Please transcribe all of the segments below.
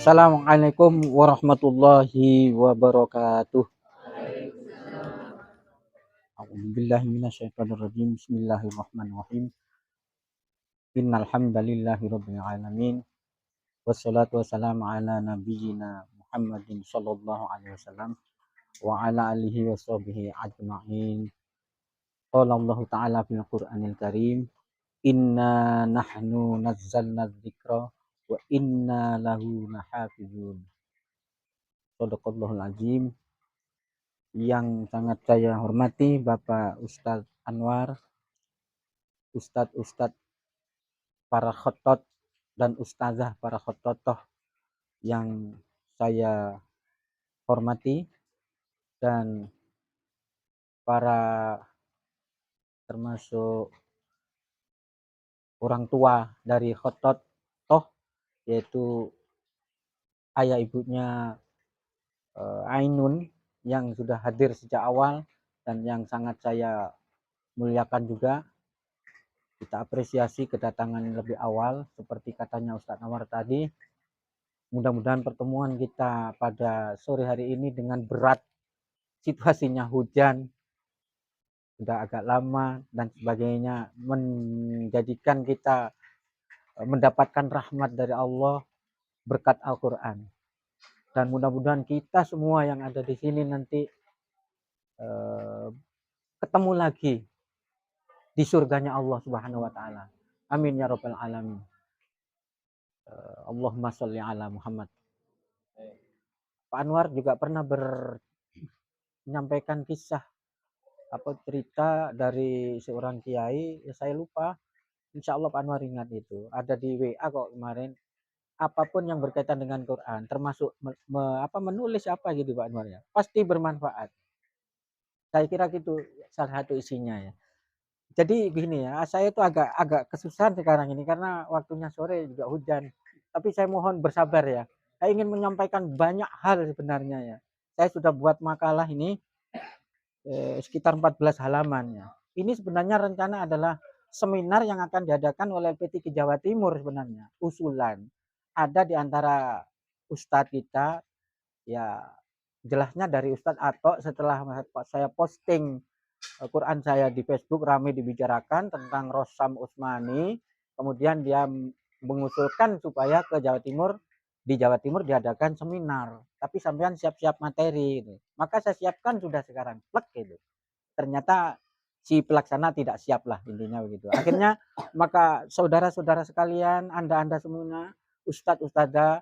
Assalamualaikum warahmatullahi wabarakatuh. A'udzubillahi minasyaitonirrajim. Bismillahirrahmanirrahim. Innal hamdalillahi rabbil alamin. Wassalatu wassalamu ala nabiyyina Muhammadin sallallahu alaihi wasallam wa ala alihi washabihi ajma'in. Qala Allah Ta'ala fil Qur'anil Karim, "Inna nahnu nazzalna dzikra wa inna lahu lahafizun." Shadaqallahul azim. Yang sangat saya hormati Bapak Ustadz Anwar, Ustadz para khotot dan ustazah para khototoh yang saya hormati, dan para termasuk orang tua dari khototoh, yaitu ayah ibunya Ainun yang sudah hadir sejak awal dan yang sangat saya muliakan juga. Kita apresiasi kedatangan lebih awal, seperti katanya Ustadz Anwar tadi. Mudah-mudahan pertemuan kita pada sore hari ini dengan berat situasinya hujan, sudah agak lama dan sebagainya, menjadikan kita mendapatkan rahmat dari Allah berkat Al-Quran. Dan mudah-mudahan kita semua yang ada di sini nanti ketemu lagi di surganya Allah Subhanahu wa Ta'ala. Amin ya Rabbal alamin. Allahumma sholli ala Muhammad. Pak Anwar juga pernah menyampaikan kisah cerita dari seorang kiai, ya saya lupa. Insya Allah Pak Anwar ingat itu. Ada di WA kok kemarin. Apapun yang berkaitan dengan Quran, termasuk menulis apa gitu Pak Anwar ya, pasti bermanfaat. Saya kira gitu salah satu isinya ya. Jadi begini ya, saya itu agak kesusahan sekarang ini karena waktunya sore juga hujan. Tapi saya mohon bersabar ya. Saya ingin menyampaikan banyak hal sebenarnya ya. Saya sudah buat makalah ini sekitar 14 halaman ya. Ini sebenarnya rencana adalah seminar yang akan diadakan oleh LP3 Jawa Timur sebenarnya. Usulan ada di antara ustadz kita ya, jelasnya dari Ustadz Atok. Setelah saya posting Quran saya di Facebook, ramai dibicarakan tentang Rossam Usmani, kemudian dia mengusulkan supaya ke Jawa Timur, di Jawa Timur diadakan seminar, tapi sampean siap-siap materi gitu. Maka saya siapkan sudah sekarang, plek gitu. Ternyata si pelaksana tidak siap lah, intinya begitu. Akhirnya maka saudara-saudara sekalian, anda semuanya, ustadz ustadzah,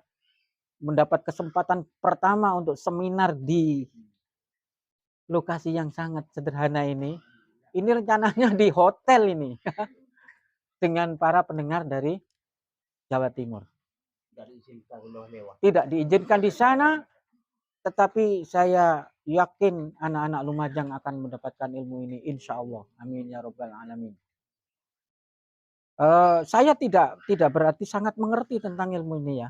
mendapat kesempatan pertama untuk seminar di lokasi yang sangat sederhana ini. Ini rencananya di hotel ini dengan para pendengar dari Jawa Timur. Tidak diizinkan di sana, tetapi saya yakin anak-anak Lumajang akan mendapatkan ilmu ini, insya Allah. Amin ya Rabbal alamin. Saya tidak berarti sangat mengerti tentang ilmu ini ya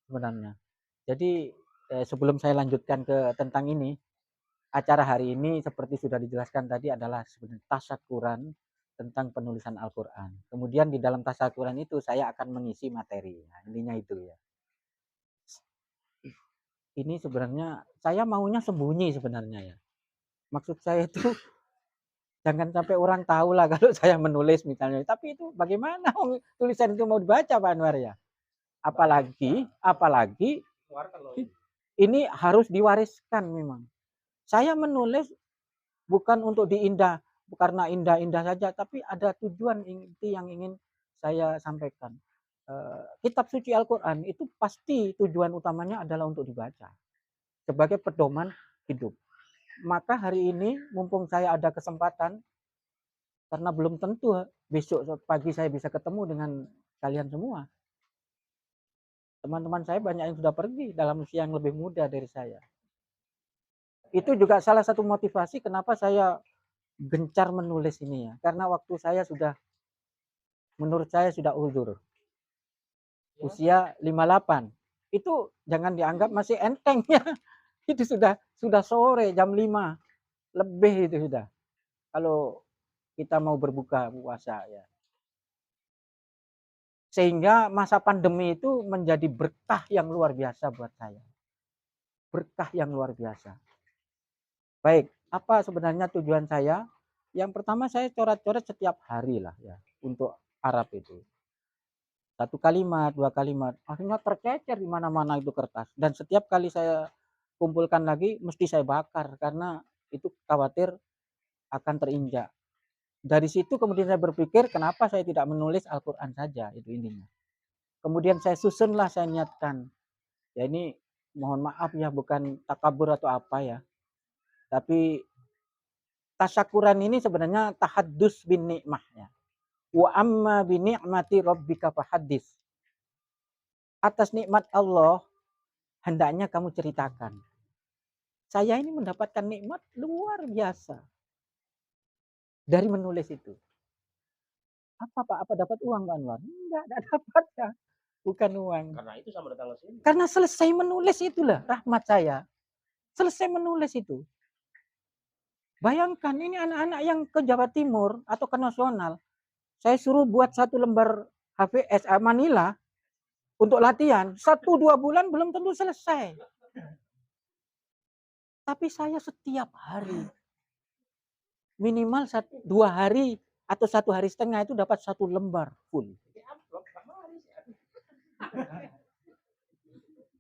sebenarnya. Jadi sebelum saya lanjutkan ke tentang ini, acara hari ini seperti sudah dijelaskan tadi adalah sebenarnya tasyakuran tentang penulisan Al-Quran. Kemudian di dalam tasyakuran itu saya akan mengisi materi. Nah, intinya itu ya. Ini sebenarnya saya maunya sembunyi sebenarnya ya. Maksud saya itu jangan sampai orang tahu lah kalau saya menulis misalnya. Tapi itu bagaimana tulisan itu mau dibaca Pak Anwar ya? Apalagi ini harus diwariskan memang. Saya menulis bukan untuk diindah, karena indah-indah saja, tapi ada tujuan inti yang ingin saya sampaikan. Kitab suci Al-Quran itu pasti tujuan utamanya adalah untuk dibaca sebagai pedoman hidup. Maka hari ini mumpung saya ada kesempatan, karena belum tentu besok pagi saya bisa ketemu dengan kalian semua. Teman-teman saya banyak yang sudah pergi dalam usia yang lebih muda dari saya. Itu juga salah satu motivasi kenapa saya gencar menulis ini ya. Karena waktu saya sudah, menurut saya sudah uzur. Usia 58. Itu jangan dianggap masih enteng ya. Itu sudah sore jam 5 lebih itu sudah. Kalau kita mau berbuka puasa ya. Sehingga masa pandemi itu menjadi berkah yang luar biasa buat saya. Berkah yang luar biasa. Baik, apa sebenarnya tujuan saya? Yang pertama saya coret-coret setiap hari lah ya untuk Arab itu. Satu kalimat, dua kalimat, akhirnya tercecer di mana-mana itu kertas. Dan setiap kali saya kumpulkan lagi, mesti saya bakar karena itu khawatir akan terinjak. Dari situ kemudian saya berpikir, kenapa saya tidak menulis Al-Quran saja, itu intinya. Kemudian saya susunlah, saya niatkan. Ya ini mohon maaf ya, bukan takabur atau apa ya. Tapi tasyakuran ini sebenarnya tahaddus bin nikmah ya. Wa amma bi ni'mati rabbika fahaddis. Atas nikmat Allah hendaknya kamu ceritakan. Saya ini mendapatkan nikmat luar biasa dari menulis itu. Apa Pak? Apa dapat uang Pak Anwar? Enggak dapat ya. Bukan uang. Karena itu sama datang ke sini. Karena selesai menulis itulah rahmat saya. Selesai menulis itu. Bayangkan ini anak-anak yang ke Jawa Timur atau ke nasional. Saya suruh buat satu lembar HVS Manila untuk latihan. 1-2 bulan belum tentu selesai. Tapi saya setiap hari. Minimal 2 hari atau 1 hari setengah itu dapat 1 lembar full.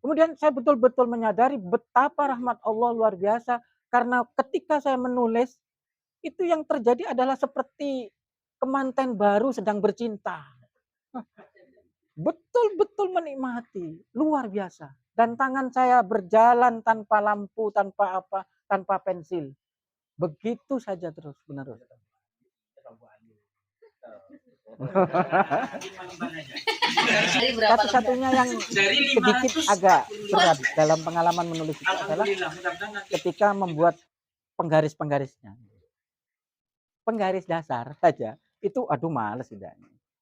Kemudian saya betul-betul menyadari betapa rahmat Allah luar biasa. Karena ketika saya menulis, itu yang terjadi adalah seperti kemanten baru sedang bercinta. Betul-betul menikmati, luar biasa. Dan tangan saya berjalan tanpa lampu, tanpa apa, tanpa pensil. Begitu saja terus menerus. Satu-satunya yang sedikit agak berat dalam pengalaman menulis itu adalah ketika membuat penggaris-penggarisnya. Penggaris dasar saja, itu aduh males sudah.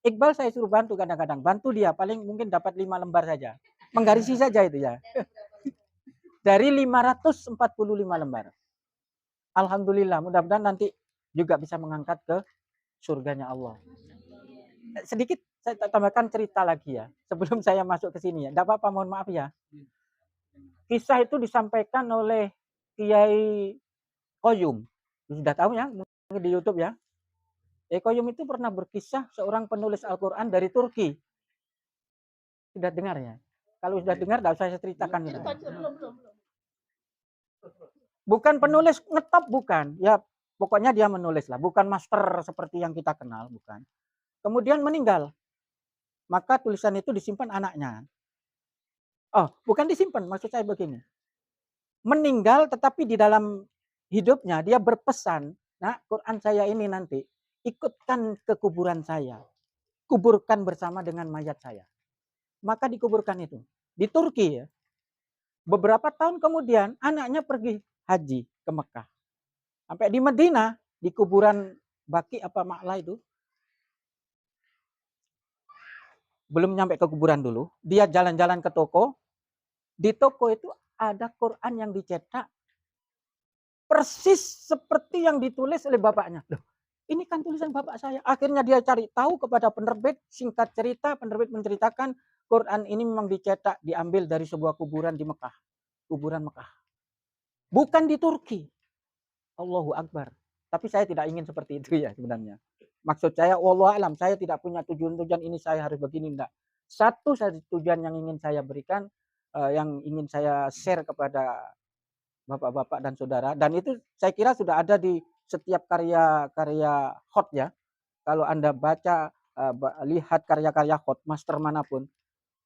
Iqbal saya suruh bantu kadang-kadang. Bantu dia, paling mungkin dapat 5 lembar saja. Menggarisi saja itu ya. Dari 545 lembar. Alhamdulillah, mudah-mudahan nanti juga bisa mengangkat ke surganya Allah. Sedikit saya tambahkan cerita lagi ya, sebelum saya masuk ke sini ya. Tidak apa-apa, mohon maaf ya. Kisah itu disampaikan oleh Kiai Qayyum. Sudah tahu ya, mungkin di YouTube ya. Kiai Qayyum itu pernah berkisah seorang penulis Al-Quran dari Turki. Sudah dengar ya? Kalau sudah dengar, tidak usah saya ceritakan. Bukan penulis ngetop, bukan. Ya, pokoknya dia menulis lah. Bukan master seperti yang kita kenal, bukan. Kemudian meninggal. Maka tulisan itu disimpan anaknya. Oh, bukan disimpan, maksud saya begini. Meninggal tetapi di dalam hidupnya dia berpesan, nah Quran saya ini nanti ikutkan ke kuburan saya. Kuburkan bersama dengan mayat saya. Maka dikuburkan itu. Di Turki ya. Beberapa tahun kemudian anaknya pergi haji ke Mekah. Sampai di Madinah, di kuburan Baki apa Ma'la itu. Belum nyampe ke kuburan dulu, dia jalan-jalan ke toko. Di toko itu ada Quran yang dicetak persis seperti yang ditulis oleh bapaknya. Loh, ini kan tulisan bapak saya. Akhirnya dia cari tahu kepada penerbit, singkat cerita penerbit menceritakan Quran ini memang dicetak, diambil dari sebuah kuburan di Mekah. Kuburan Mekah. Bukan di Turki. Allahu Akbar. Tapi saya tidak ingin seperti itu ya sebenarnya. Maksud saya, wallahu alam, saya tidak punya tujuan-tujuan ini saya harus begini, enggak. Satu saja tujuan yang ingin saya berikan, yang ingin saya share kepada bapak-bapak dan saudara, dan itu saya kira sudah ada di setiap karya-karya hot ya. Kalau Anda baca, lihat karya-karya hot, master manapun,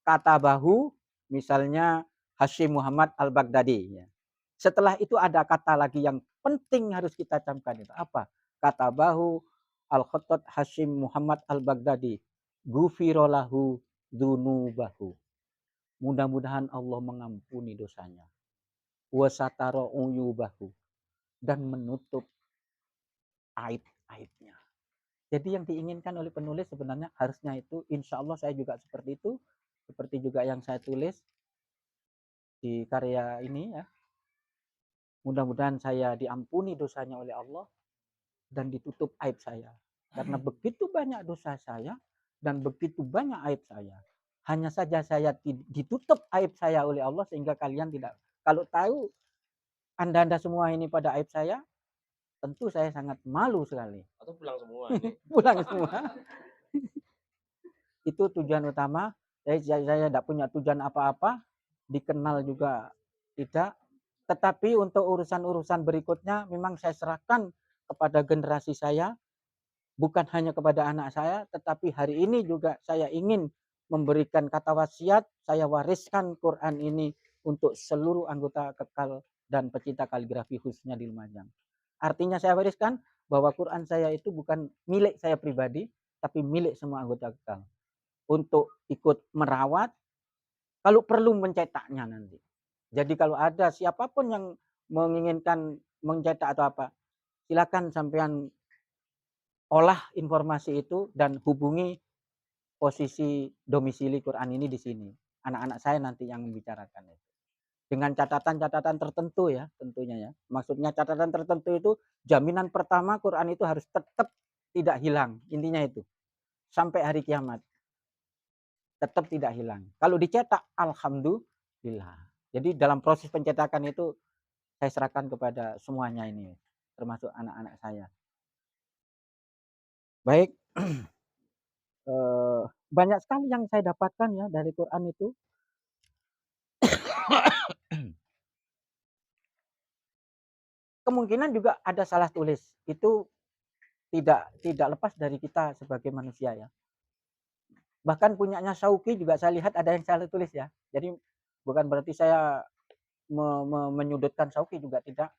kata bahu, misalnya Hashim Muhammad Al-Baghdadi. Ya. Setelah itu ada kata lagi yang penting harus kita camkan itu apa? Kata bahu Al-Khattat Hashim Muhammad Al-Baghdadi. Gufirolahu dunubahu. Mudah-mudahan Allah mengampuni dosanya. Wasataro uyubahu. Dan menutup aib-aibnya. Jadi yang diinginkan oleh penulis sebenarnya harusnya itu, insya Allah saya juga seperti itu. Seperti juga yang saya tulis di karya ini ya. Mudah-mudahan saya diampuni dosanya oleh Allah dan ditutup aib saya. Karena begitu banyak dosa saya, dan begitu banyak aib saya. Hanya saja saya ditutup aib saya oleh Allah sehingga kalian tidak. Kalau tahu Anda semua ini pada aib saya, tentu saya sangat malu sekali. Atau pulang semua. Pulang semua. Itu tujuan utama. Saya tidak punya tujuan apa-apa, dikenal juga tidak. Tetapi untuk urusan-urusan berikutnya memang saya serahkan kepada generasi saya, bukan hanya kepada anak saya, tetapi hari ini juga saya ingin memberikan kata wasiat, saya wariskan Quran ini untuk seluruh anggota Kekal dan pecinta kaligrafi khususnya di Lumajang. Artinya saya wariskan bahwa Quran saya itu bukan milik saya pribadi, tapi milik semua anggota Kekal. Untuk ikut merawat, kalau perlu mencetaknya nanti. Jadi kalau ada siapapun yang menginginkan mencetak atau apa, silakan sampean olah informasi itu dan hubungi posisi domisili Quran ini di sini. Anak-anak saya nanti yang membicarakan itu. Dengan catatan-catatan tertentu ya, tentunya ya. Maksudnya catatan tertentu itu jaminan pertama Quran itu harus tetap tidak hilang. Intinya itu. Sampai hari kiamat. Tetap tidak hilang. Kalau dicetak, alhamdulillah. Jadi dalam proses pencetakan itu saya serahkan kepada semuanya ini, termasuk anak-anak saya. Baik, banyak sekali yang saya dapatkan ya dari Quran itu. Kemungkinan juga ada salah tulis. Itu tidak lepas dari kita sebagai manusia ya. Bahkan punyanya Syauqi juga saya lihat ada yang salah tulis ya. Jadi bukan berarti saya menyudutkan Syauqi juga tidak.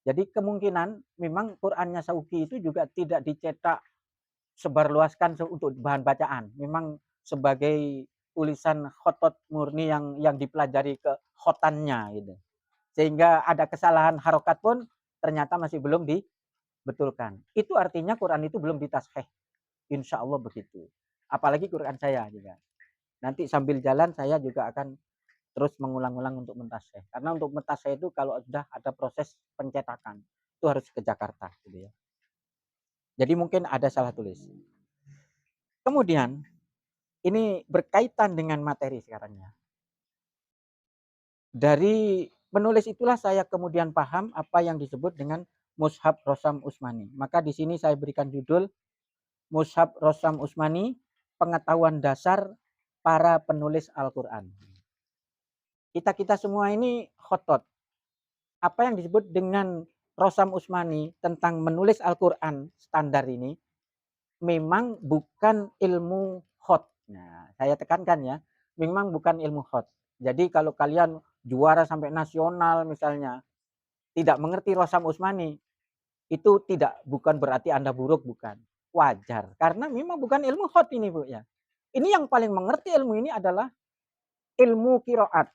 Jadi kemungkinan memang Qurannya Syauqi itu juga tidak dicetak sebarluaskan untuk bahan bacaan. Memang sebagai tulisan khotot murni yang dipelajari ke khotannya gitu. Sehingga ada kesalahan harokat pun ternyata masih belum dibetulkan. Itu artinya Quran itu belum ditasheh. Insya Allah begitu. Apalagi Quran saya juga. Nanti sambil jalan saya juga akan terus mengulang-ulang untuk mentasheh. Karena untuk mentasheh itu kalau sudah ada proses pencetakan, itu harus ke Jakarta gitu ya. Jadi mungkin ada salah tulis. Kemudian ini berkaitan dengan materi sekarang ya. Dari penulis itulah saya kemudian paham apa yang disebut dengan Mushaf Rosam Usmani. Maka di sini saya berikan judul Mushaf Rosam Usmani, pengetahuan dasar para penulis Al-Quran. Kita semua ini khotot. Apa yang disebut dengan Rosam Usmani tentang menulis Al-Quran standar ini memang bukan ilmu khot. Nah, saya tekankan ya, memang bukan ilmu khot. Jadi kalau kalian juara sampai nasional misalnya, tidak mengerti Rosam Usmani, itu bukan berarti Anda buruk, bukan. Wajar, karena memang bukan ilmu khot ini Bu ya. Ini yang paling mengerti ilmu ini adalah ilmu qiraat,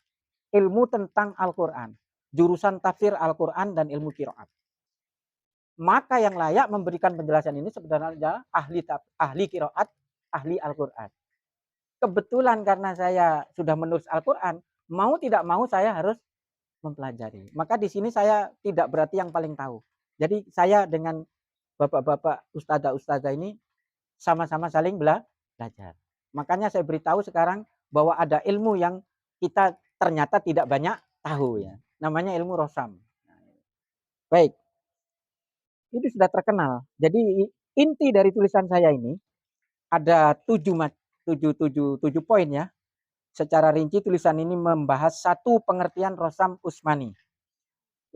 ilmu tentang Al-Quran, jurusan tafsir Al-Quran dan ilmu qiraat. Maka yang layak memberikan penjelasan ini sebenarnya ahli qiraat, ahli Al-Quran. Kebetulan karena saya sudah menulis Al-Quran, mau tidak mau saya harus mempelajari. Maka di sini saya tidak berarti yang paling tahu. Jadi saya dengan bapak-bapak ustazah ini sama-sama saling belajar. Makanya saya beritahu sekarang bahwa ada ilmu yang kita ternyata tidak banyak tahu ya. Namanya ilmu Rosam. Baik. Itu sudah terkenal. Jadi inti dari tulisan saya ini ada 7 poin ya. Secara rinci tulisan ini membahas satu pengertian Rosam Usmani.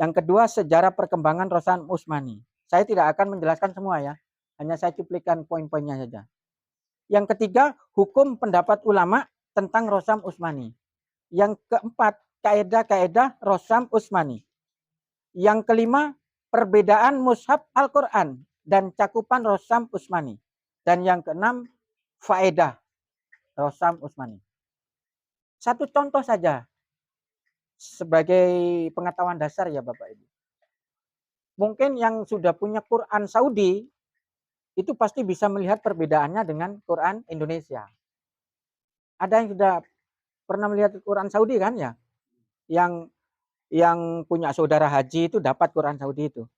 Yang kedua sejarah perkembangan Rosam Usmani. Saya tidak akan menjelaskan semua ya. Hanya saya cuplikan poin-poinnya saja. Yang ketiga hukum pendapat ulama tentang Rosam Usmani. Yang keempat kaedah-kaedah Rosam Usmani. Yang kelima perbedaan mushaf Al-Quran dan cakupan Rosam Usmani. Dan yang keenam faedah Rosam Usmani. Satu contoh saja sebagai pengetahuan dasar ya Bapak Ibu. Mungkin yang sudah punya Quran Saudi itu pasti bisa melihat perbedaannya dengan Quran Indonesia. Ada yang sudah pernah melihat Quran Saudi kan ya? Yang punya saudara haji itu dapat Quran Saudi itu.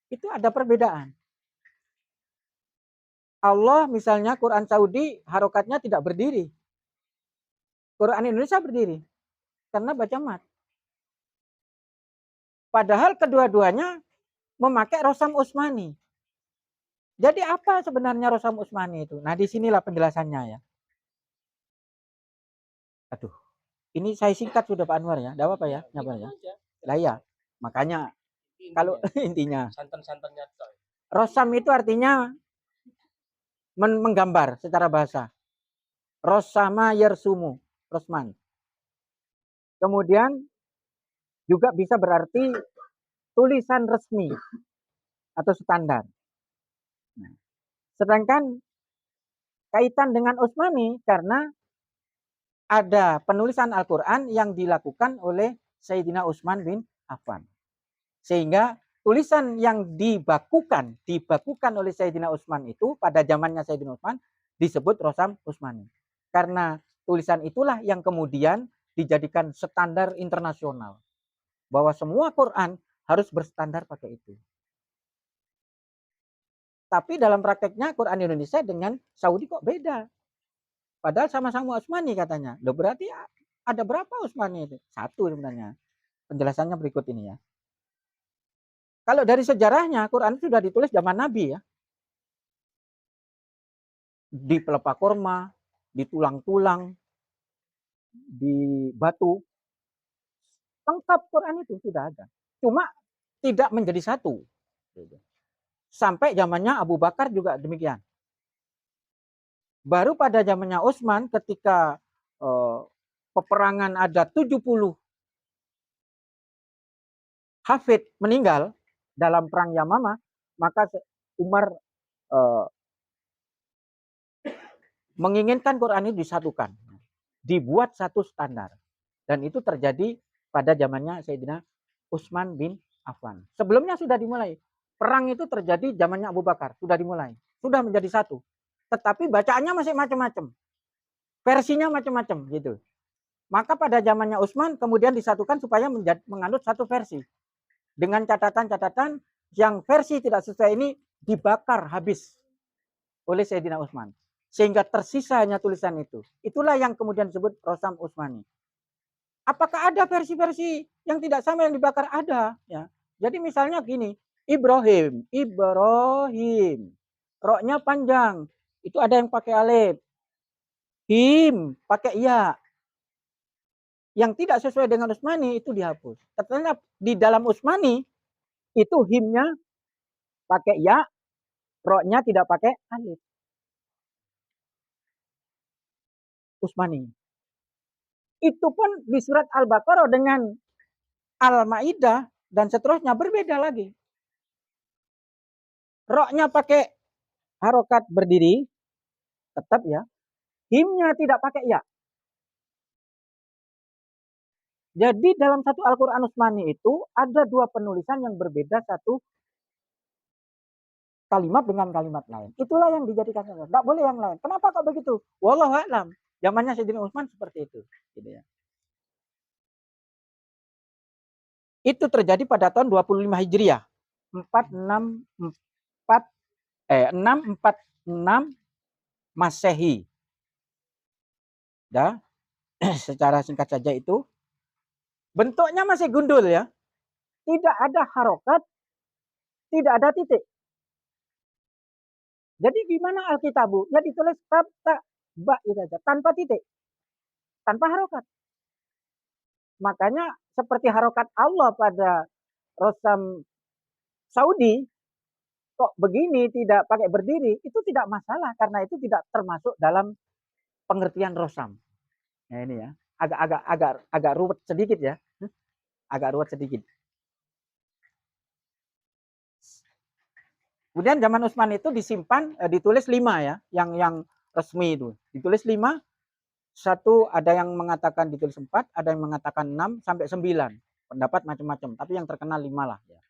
Itu ada perbedaan. Allah misalnya Quran Saudi harokatnya tidak berdiri. Quran Indonesia berdiri karena baca mat. Padahal kedua-duanya memakai Rosam Utsmani. Jadi apa sebenarnya Rosam Utsmani itu? Nah, disinilah penjelasannya ya. Aduh, ini saya singkat sudah Pak Anwar ya. Tidak apa-apa ya, nyapa ya. Lah ya, makanya kalau intinya santan-santannya Rosam itu artinya menggambar secara bahasa. Rosama yersumu, Rosman. Kemudian juga bisa berarti tulisan resmi atau standar. Nah, sedangkan kaitan dengan Utsmani karena ada penulisan Al-Quran yang dilakukan oleh Sayyidina Utsman bin Affan. Sehingga tulisan yang dibakukan oleh Sayyidina Utsman itu pada zamannya Sayyidina Utsman disebut Rosam Utsmani. Karena tulisan itulah yang kemudian dijadikan standar internasional. Bahwa semua Quran harus berstandar pakai itu. Tapi dalam prakteknya Quran Indonesia dengan Saudi kok beda. Padahal sama-sama Utsmani katanya. Loh berarti ada berapa Utsmani itu? Satu sebenarnya. Penjelasannya berikut ini ya. Kalau dari sejarahnya Quran itu sudah ditulis zaman Nabi ya. Di pelepah korma, di tulang-tulang, di batu. Lengkap Quran itu sudah ada. Cuma tidak menjadi satu. Sampai zamannya Abu Bakar juga demikian. Baru pada zamannya Utsman ketika peperangan ada 70 hafid meninggal dalam perang Yamamah, maka Umar menginginkan Quran ini disatukan, dibuat satu standar. Dan itu terjadi pada zamannya Sayyidina Utsman bin Affan. Sebelumnya sudah dimulai. Perang itu terjadi zamannya Abu Bakar, sudah dimulai. Sudah menjadi satu. Tetapi bacaannya masih macam-macam. Versinya macam-macam gitu. Maka pada zamannya Utsman kemudian disatukan supaya menganut satu versi. Dengan catatan-catatan yang versi tidak sesuai ini dibakar habis oleh Sayyidina Utsman. Sehingga tersisa hanya tulisan itu. Itulah yang kemudian disebut Rosam Utsmani. Apakah ada versi-versi yang tidak sama yang dibakar? Ada. Ya. Jadi misalnya gini, Ibrahim. Roknya panjang. Itu ada yang pakai alif. Him pakai ya. Yang tidak sesuai dengan Utsmani itu dihapus. Ternyata di dalam Utsmani itu himnya pakai ya, roknya tidak pakai alif. Utsmani. Itu pun di surat Al-Baqarah dengan Al-Maidah dan seterusnya berbeda lagi. Roknya pakai harokat berdiri, tetap ya. Himnya tidak pakai ya. Jadi dalam satu Al-Quran Utsmani itu ada dua penulisan yang berbeda satu kalimat dengan kalimat lain. Itulah yang dijadikan standar. Tidak boleh yang lain. Kenapa kok begitu? Wallahu a'lam. Zamannya Sayyidina Utsman seperti itu. Gitu ya. Itu terjadi pada tahun 25 Hijriah. 646 Masehi. Ya. Secara singkat saja itu bentuknya masih gundul ya. Tidak ada harokat, tidak ada titik. Jadi gimana Alkitabu? Ya ditulis kata ba itu saja, tanpa titik, tanpa harokat. Makanya seperti harokat Allah pada Rosam Saudi, kok begini tidak pakai berdiri, itu tidak masalah karena itu tidak termasuk dalam pengertian Rosam. Nah ini ya, agak ruwet sedikit ya, agak ruwet sedikit. Kemudian zaman Utsman itu disimpan, ditulis 5 ya, yang resmi itu. Ditulis 5, satu ada yang mengatakan ditulis 4, ada yang mengatakan 6 sampai 9. Pendapat macam-macam, tapi yang terkenal 5 lah ya.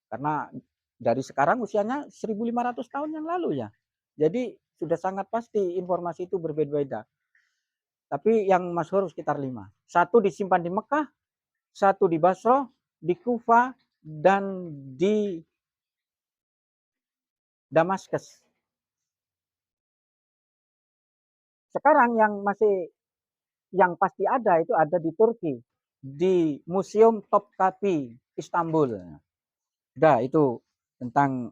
Karena dari sekarang usianya 1500 tahun yang lalu ya. Jadi sudah sangat pasti informasi itu berbeda-beda. Tapi yang masyhur sekitar 5. Satu disimpan di Mekah, satu di Basrah, di Kufah, dan di Damaskus. Sekarang yang pasti ada itu ada di Turki, di Museum Topkapi Istanbul. Udah itu tentang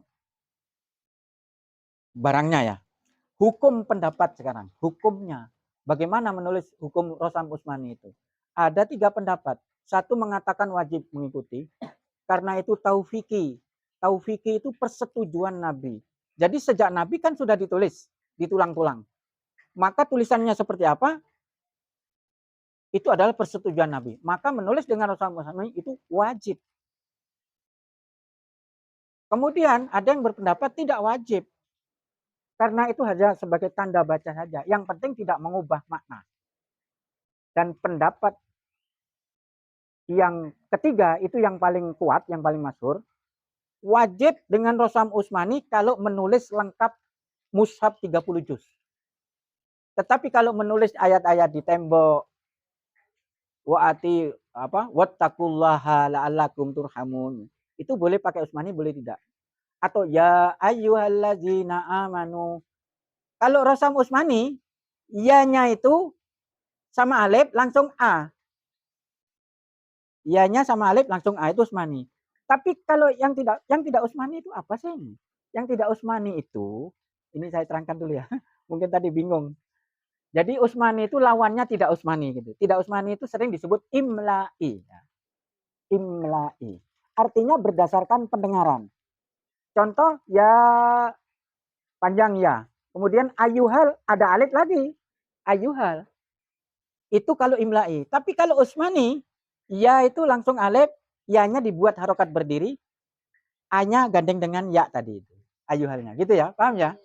barangnya ya. Hukum pendapat sekarang, hukumnya. Bagaimana menulis hukum Rosam Usmani itu? Ada 3 pendapat. Satu mengatakan wajib mengikuti, karena itu taufiki. Taufiki itu persetujuan Nabi. Jadi sejak Nabi kan sudah ditulis, ditulang-tulang. Maka tulisannya seperti apa? Itu adalah persetujuan Nabi. Maka menulis dengan Rosam Usmani itu wajib. Kemudian ada yang berpendapat tidak wajib. Karena itu hanya sebagai tanda baca saja. Yang penting tidak mengubah makna. Dan pendapat yang ketiga itu yang paling kuat, yang paling masyhur. Wajib dengan Rosam Usmani kalau menulis lengkap mushaf 30 juz. Tetapi kalau menulis ayat-ayat di tembok, wattaqullaha la'allakum turhamun. Itu boleh pakai Usmani, boleh tidak. Atau ya ayyuhallazina amanu. Kalau Rosam Usmani, ya-nya itu sama alif langsung A. Ya-nya sama alif langsung A, itu Usmani. Tapi kalau yang tidak Usmani itu apa sih? Yang tidak Usmani itu, ini saya terangkan dulu ya. Mungkin tadi bingung. Jadi Usmani itu lawannya tidak Usmani gitu. Tidak Usmani itu sering disebut imla'i. Imla'i. Artinya berdasarkan pendengaran. Contoh ya panjang ya. Kemudian ayuhal ada alif lagi. Ayuhal. Itu kalau imla'i. Tapi kalau Usmani, ya itu langsung alif, ya-nya dibuat harokat berdiri, A-nya gandeng dengan ya tadi itu. Ayuhalnya. Gitu ya, paham ya?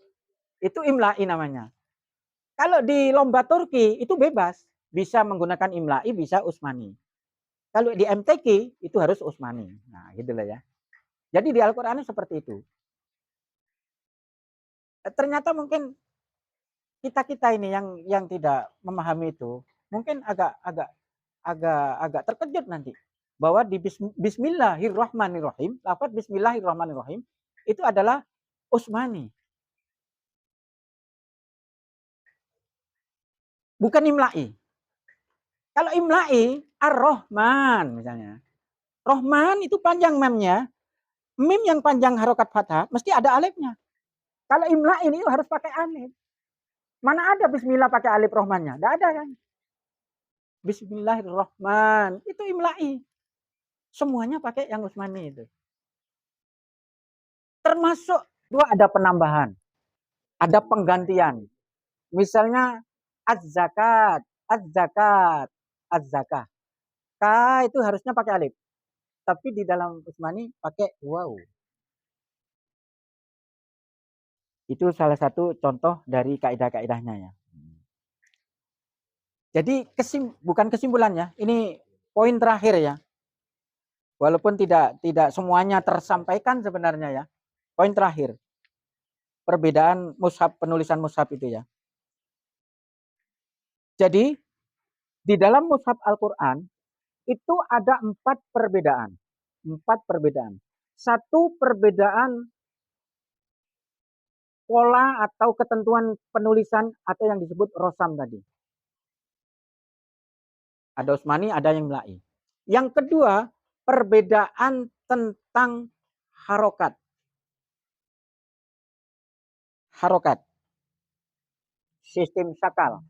Itu imla'i namanya. Kalau di lomba Turki itu bebas. Bisa menggunakan imla'i, bisa Usmani. Kalau di MTQ itu harus Usmani. Nah, gitu lah ya. Jadi di Al-Qur'an seperti itu. Ternyata mungkin kita ini yang tidak memahami itu, mungkin agak terkejut nanti bahwa di Bismillahirrahmanirrahim, lafaz Bismillahirrahmanirrahim itu adalah Usmani. Bukan imla'i. Kalau imla'i Ar-Rahman misalnya. Rahman itu panjang memnya. Mim yang panjang harokat fathah mesti ada alifnya. Kalau imla'i ini harus pakai alif. Mana ada bismillah pakai alif Rahmannya? Tidak ada kan? Bismillahirrahman. Itu imla'i. Semuanya pakai yang Usmani itu. Termasuk dua ada penambahan. Ada penggantian. Misalnya az-zakat, az-zakat, az-zakah. Ka itu harusnya pakai alif. Tapi di dalam Usmani pakai waw. Itu salah satu contoh dari kaidah-kaidahnya ya. Jadi bukan kesimpulannya, ini poin terakhir ya. Walaupun tidak semuanya tersampaikan sebenarnya ya. Poin terakhir. Perbedaan mushaf, penulisan mushaf itu ya. Jadi di dalam mushaf Al-Qur'an itu ada 4 perbedaan. 4 perbedaan. Satu perbedaan pola atau ketentuan penulisan atau yang disebut rosam tadi. Ada Usmani, ada yang imla'i. Yang kedua, perbedaan tentang harokat. Harokat. Sistem sakal.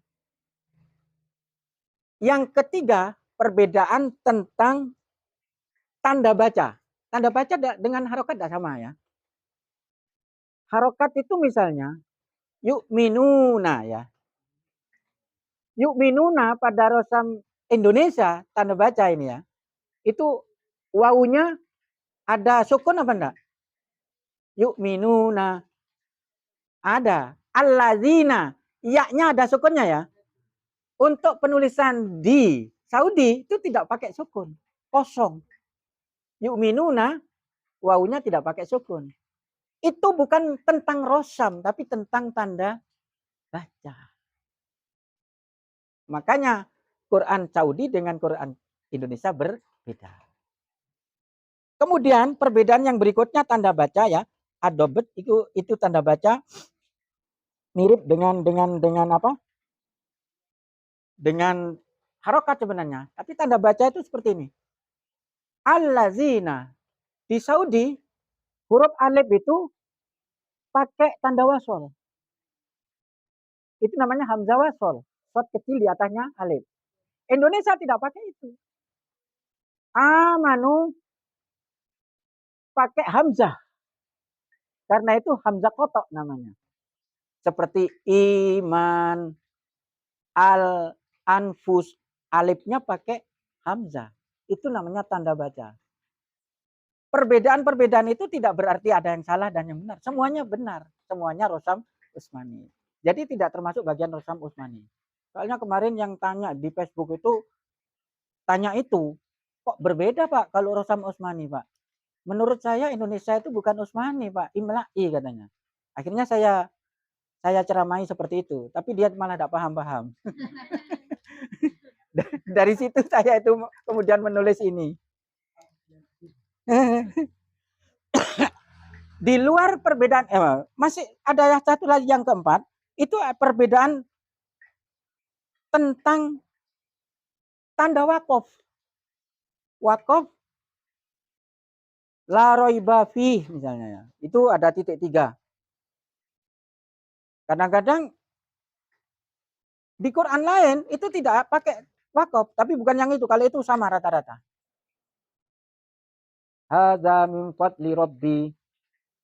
Yang ketiga, perbedaan tentang tanda baca. Tanda baca dengan harokat tidak sama ya. Harokat itu misalnya yuk minuna ya. Yuk minuna pada rosam Indonesia tanda baca ini ya. Itu wawunya ada sukun apa enggak? Yuk minuna. Ada. Allazina. Ya-nya ada sukunnya ya. Untuk penulisan di Saudi itu tidak pakai sukun. Kosong. Yuk minuna. Wawunya tidak pakai sukun. Itu bukan tentang rosam, tapi tentang tanda baca. Makanya Quran Saudi dengan Quran Indonesia berbeda. Kemudian perbedaan yang berikutnya tanda baca ya. Adobet itu tanda baca mirip dengan apa? dengan harokat sebenarnya. Tapi tanda baca itu seperti ini. Allazina. Di Saudi, huruf alif itu pakai tanda wasol. Itu namanya hamzah wasol. Shot kecil di atasnya alif. Indonesia tidak pakai itu. Amanu pakai hamzah. Karena itu hamzah kotok namanya. Seperti iman, al, anfus, alifnya pakai hamzah. Itu namanya tanda baca. Perbedaan-perbedaan itu tidak berarti ada yang salah dan yang benar. Semuanya benar. Semuanya Rosam Usmani. Jadi tidak termasuk bagian Rosam Usmani. Soalnya kemarin yang tanya di Facebook itu, tanya itu, kok berbeda Pak kalau Rosam Usmani Pak? Menurut saya Indonesia itu bukan Usmani Pak, Imla'i katanya. Akhirnya saya ceramai seperti itu, tapi dia malah tidak paham-paham. Dari situ saya itu kemudian menulis ini. Di luar perbedaan, masih ada satu lagi yang keempat, itu perbedaan tentang tanda wakof. Wakof la roiba fi misalnya ya. Itu ada titik 3. Kadang-kadang di Quran lain itu tidak pakai wakof, tapi bukan yang itu. Kalau itu sama rata-rata. Hadza min fadli rabbi.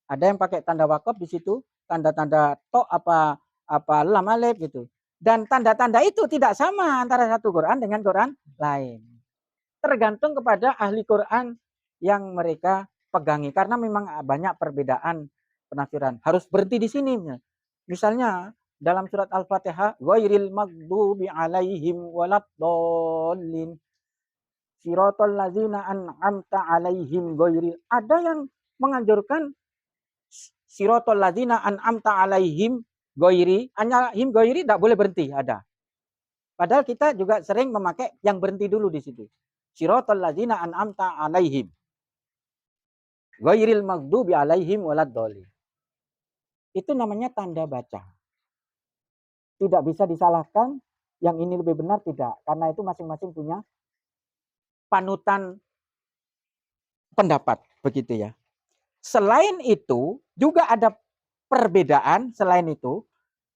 Ada yang pakai tanda wakof di situ, tanda-tanda to apa lam alif gitu. Dan tanda-tanda itu tidak sama antara satu Quran dengan Quran lain. Tergantung kepada ahli Quran yang mereka pegangi. Karena memang banyak perbedaan penafsiran. Harus berhenti di sini. Misalnya dalam surat Al-Fatihah, ghairil maghdubi alaihim waladdallin. Siratal ladzina an'amta alaihim ghairil. Ada yang menganjurkan siratal ladzina an'amta alaihim ghairi. Hanya him ghairi tidak boleh berhenti, ada. Padahal kita juga sering memakai yang berhenti dulu di situ. Siratal ladzina an'amta alaihim ghairil maghdubi alaihim waladdallin. Itu namanya tanda baca. Tidak bisa disalahkan yang ini lebih benar, tidak. Karena itu masing-masing punya panutan pendapat, begitu ya. Selain itu, juga ada perbedaan selain itu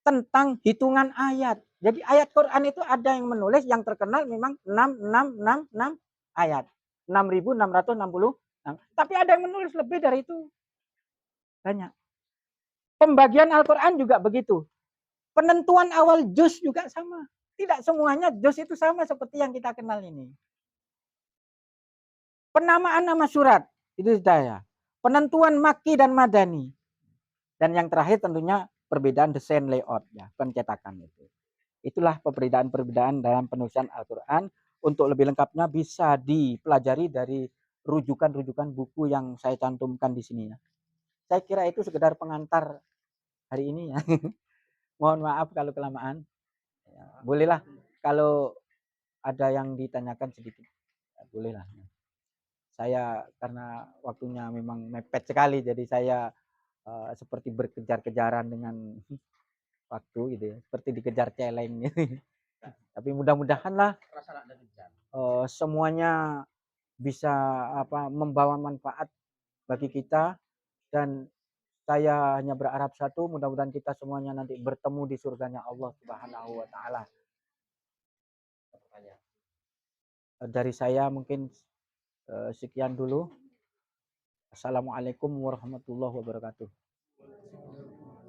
tentang hitungan ayat. Jadi ayat Quran itu ada yang menulis yang terkenal memang 6666 ayat. 6666. Tapi ada yang menulis lebih dari itu. Banyak. Pembagian Al-Quran juga begitu. Penentuan awal juz juga sama. Tidak semuanya juz itu sama seperti yang kita kenal ini. Penamaan nama surat, itu sudah. Penentuan Makki dan Madani. Dan yang terakhir tentunya perbedaan desain layout, ya, pencetakan itu. Itulah perbedaan-perbedaan dalam penulisan Al-Quran. Untuk lebih lengkapnya bisa dipelajari dari rujukan-rujukan buku yang saya cantumkan di sini. Ya. Saya kira itu sekedar pengantar hari ini ya. Mohon maaf kalau kelamaan. Ya, bolehlah kalau ada yang ditanyakan sedikit. Ya, bolehlah. Saya karena waktunya memang mepet sekali, jadi saya seperti berkejar-kejaran dengan waktu gitu ya, seperti dikejar celeng gitu. Tapi mudah-mudahanlah semuanya bisa membawa manfaat bagi kita, dan saya hanya berharap satu, mudah-mudahan kita semuanya nanti bertemu di surganya Allah Subhanahu wa taala. Dari saya mungkin sekian dulu. Assalamualaikum warahmatullahi wabarakatuh.